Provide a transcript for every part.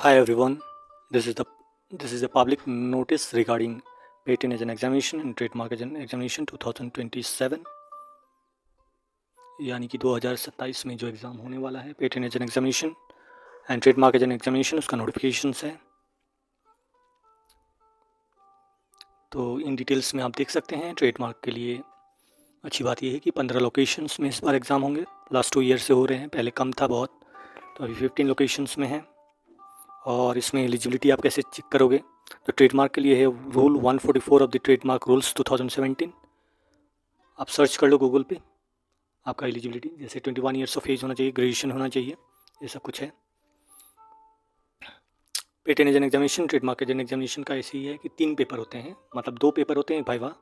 Hi everyone, this is a public notice regarding patent as an examination and trademark as an examination 2027 यानी कि 2027 में जो exam होने वाला है patent as an examination and trademark as an examination उसका notifications है। तो इन डिटेल्स में आप देख सकते हैं। ट्रेडमार्क के लिए अच्छी बात यह है कि 15 लोकेशंस में इस बार एग्ज़ाम होंगे। लास्ट 2 ईयर से हो रहे हैं, पहले कम था बहुत, तो अभी 15 लोकेशंस में है। और इसमें एलिजिबिलिटी आप कैसे चेक करोगे, तो ट्रेडमार्क के लिए है rule 144 of the trademark rules 2017। आप सर्च कर लो गूगल पे, आपका एलिजिबिलिटी जैसे 21 ईयर्स ऑफ एज होना चाहिए, ग्रेजुएशन होना चाहिए, ये सब कुछ है। Patent as an examination, trademark as an examination का ऐसे ही है कि 3 पेपर होते हैं, मतलब 2 पेपर होते हैं भाईवा।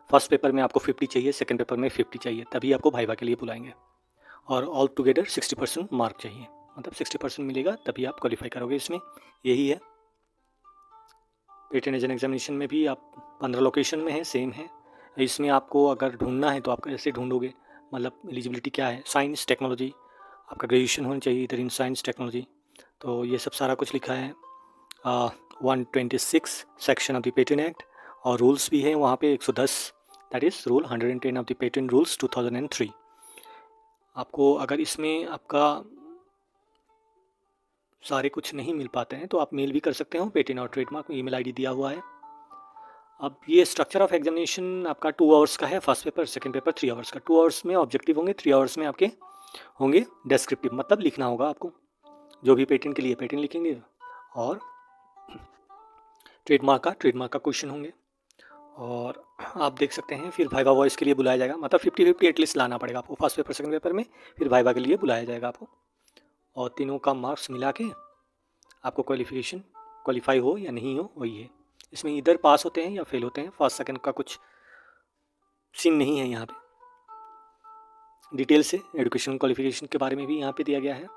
फर्स्ट पेपर में आपको 50 चाहिए, सेकंड पेपर में 50 चाहिए, तभी आपको भाईवा के लिए बुलाएंगे। और ऑल टुगेदर 60% मार्क चाहिए, मतलब 60% मिलेगा तभी आप क्वालिफाई करोगे इसमें, यही है। पेटेंट एज एन एग्जामिनेशन में भी आप 15 लोकेशन में है, सेम है। इसमें आपको अगर ढूंढना है तो आप कैसे ढूंढोगे, मतलब एलिजिबिलिटी क्या है, साइंस टेक्नोलॉजी, आपका ग्रेजुएशन होनी चाहिए इधर इन साइंस टेक्नोलॉजी, तो ये सब सारा कुछ लिखा है 126 section of the patent act. और रूल्स भी है वहाँ पे 110, that is rule 110 of the patent rules 2003। आपको अगर इसमें आपका सारे कुछ नहीं मिल पाते हैं तो आप मेल भी कर सकते हो, पेटेंट और ट्रेडमार्क में ईमेल आईडी दिया हुआ है। अब ये स्ट्रक्चर ऑफ एग्जामिनेशन आपका 2 आवर्स का है, first paper, second paper 3 hours का। 2 आवर्स में ऑब्जेक्टिव होंगे, 3 आवर्स में आपके होंगे डेस्क्रिप्टिव, मतलब लिखना होगा आपको जो भी पेटेंट के लिए पेटेंट लिखेंगे, और ट्रेडमार्क का क्वेश्चन होंगे। और आप देख सकते हैं फिर वाइवा वॉइस के लिए बुलाया जाएगा, मतलब 50-50 एटलीस्ट लाना पड़ेगा आपको फर्स्ट पेपर सेकंड पेपर में, फिर वाइवा के लिए बुलाया जाएगा आपको। और तीनों का मार्क्स मिला के आपको क्वालिफाई हो या नहीं हो वही है। इसमें इधर पास होते हैं या फेल होते हैं, फर्स्ट सेकंड का कुछ सीन नहीं है यहाँ पे। डिटेल से एजुकेशन क्वालिफिकेशन के बारे में भी यहाँ पे दिया गया है,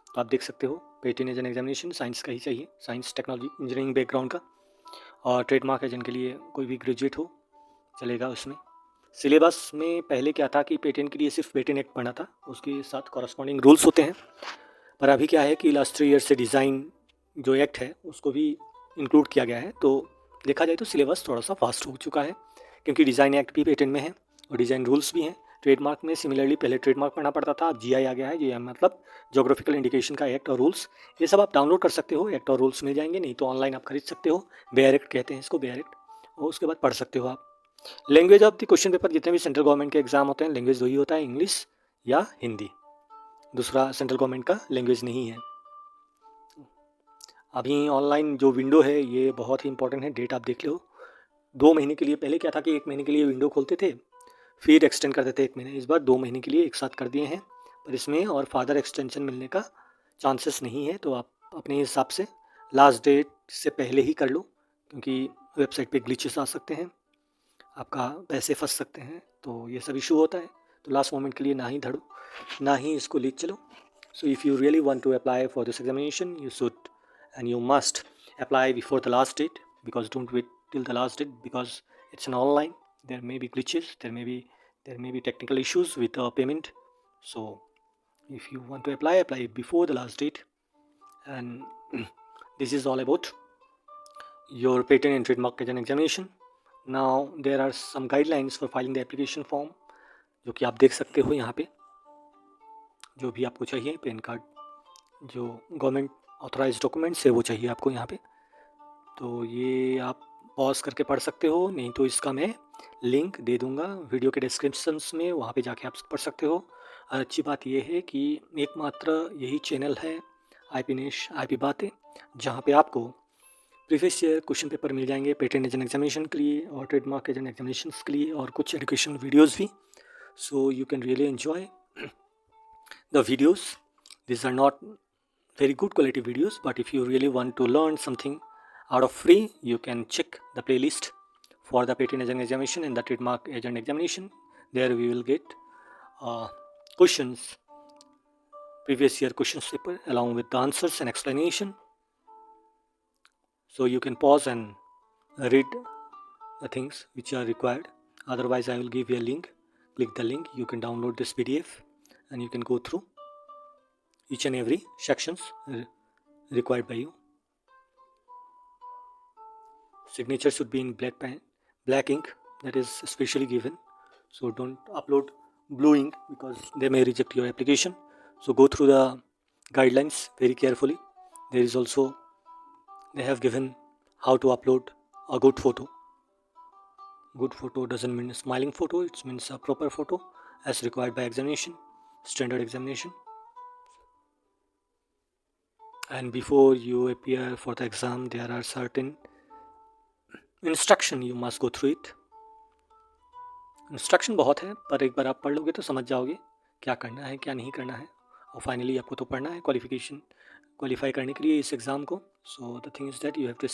तो आप देख सकते हो। Patent as an examination science का ही चाहिए, साइंस टेक्नोलॉजी इंजीनियरिंग बैकग्राउंड का। और ट्रेडमार्क एजेंट के लिए कोई भी ग्रेजुएट हो चलेगा उसमें। सिलेबस में पहले क्या था कि पेटेंट के लिए सिर्फ पेटेंट एक्ट पढ़ना था, उसके साथ कॉरस्पॉन्डिंग रूल्स होते हैं। पर अभी क्या है कि लास्ट 3 ईयर से डिज़ाइन जो एक्ट है उसको भी इंक्लूड किया गया है, तो देखा जाए तो सिलेबस थोड़ा सा फास्ट हो चुका है, क्योंकि डिज़ाइन एक्ट भी पेटेंट में है और डिज़ाइन रूल्स भी हैं। ट्रेडमार्क में सिमिलरली पहले ट्रेडमार्क पढ़ना पड़ता था, अब जीआई आ गया है। जीआई मतलब जोग्राफिकल इंडिकेशन का एक्ट और रूल्स, ये सब आप डाउनलोड कर सकते हो, एक्ट और रूल्स मिल जाएंगे, नहीं तो ऑनलाइन आप खरीद सकते हो। बेयर एक्ट कहते हैं इसको, बेयर एक्ट, और उसके बाद पढ़ सकते हो आप। Language of the question paper, जितने भी सेंट्रल गवर्नमेंट के एग्जाम होते हैं लैंग्वेज वही होता है, इंग्लिश या हिंदी, दूसरा सेंट्रल गवर्नमेंट का लैंग्वेज नहीं है। अभी ऑनलाइन जो विंडो है ये बहुत ही इंपॉर्टेंट है, डेट आप देख लो। 2 महीने के लिए, पहले क्या था कि 1 महीने के लिए विंडो खोलते थे फिर एक्सटेंड करते थे 1 महीने, इस बार 2 महीने के लिए एक साथ कर दिए हैं। पर इसमें और फादर एक्सटेंशन मिलने का चांसेस नहीं है, तो आप अपने हिसाब से लास्ट डेट से पहले ही कर लो, क्योंकि वेबसाइट पे ग्लिचेस आ सकते हैं, आपका पैसे फंस सकते हैं, तो ये सब इशू होता है। तो लास्ट मोमेंट के लिए ना ही धड़ो, ना ही इसको लीक चलो। So if you really want to apply for this examination, you should and you must apply before the last date, because don't wait till the last date, because it's an online. There may be glitches, there may be technical issues with the payment. So if you want to apply before the last date. And this is all about your patent and trademark examination. Now there are some guidelines for filing the application form, जो कि आप देख सकते हो यहाँ पे। जो भी आपको चाहिए, पैन कार्ड, जो गवर्नमेंट ऑथराइज डॉक्यूमेंट्स है वो चाहिए आपको यहाँ पे, तो ये आप पॉज करके पढ़ सकते हो, नहीं तो इसका मैं लिंक दे दूँगा वीडियो के डिस्क्रिप्शंस में, वहाँ पे जाके आप पढ़ सकते हो। और अच्छी बात ये है कि एकमात्र यही चैनल है IP बातें, जहाँ पे आपको प्रीवियस ईयर क्वेश्चन पेपर मिल जाएंगे पेटेंट एज एन एग्जामिनेशन के लिए और ट्रेडमार्क एज एन एग्जामिनेशन के लिए, और कुछ एजुकेशनल वीडियोज़ भी। So you can really enjoy the videos. These are not very good quality videos, but if you really want to learn something out of free, you can check the playlist for the patent agent examination and the trademark agent examination. There we will get questions, previous year questions paper along with the answers and explanation, so you can pause and read the things which are required. Otherwise I will give you a link, click the link, you can download this PDF and you can go through each and every sections required by you. Signature should be in black pen, black ink, that is specially given. So don't upload blue ink because they may reject your application. So go through the guidelines very carefully. There is also, they have given how to upload a good photo. Good photo doesn't mean a smiling photo, it means a proper photo as required by examination, standard examination. And before you appear for the exam, there are certain instruction you must go through it. Instruction बहुत है, पर एक बार आप पढ़ लोगे तो समझ जाओगे क्या करना है क्या नहीं करना है, और फाइनली आपको तो पढ़ना है क्वालिफाई करने के लिए इस एग्ज़ाम को. So the thing is that you have to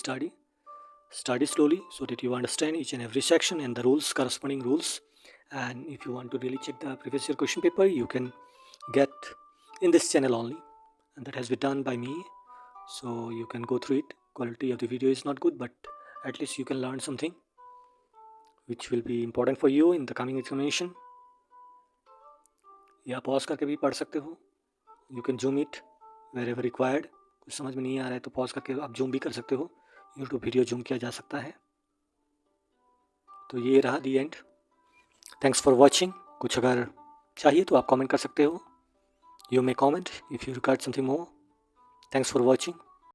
study slowly so that you understand each and every section and the rules, corresponding rules. And if you want to really check the previous year question paper, you can get in this channel only, and that has been done by me, so you can go through it. Quality of the video is not good, but at least you can learn something which will be important for you in the coming examination. या pause करके भी पढ़ सकते हो. You can zoom it wherever required. कुछ समझ में नहीं आ रहा है तो पॉज करके आप जूम भी कर सकते हो. यूट्यूब वीडियो जूम किया जा सकता है. तो ये रहा दी एंड. Thanks for watching. कुछ अगर चाहिए तो आप कमेंट कर सकते हो. You may comment if you require something more. Thanks for watching.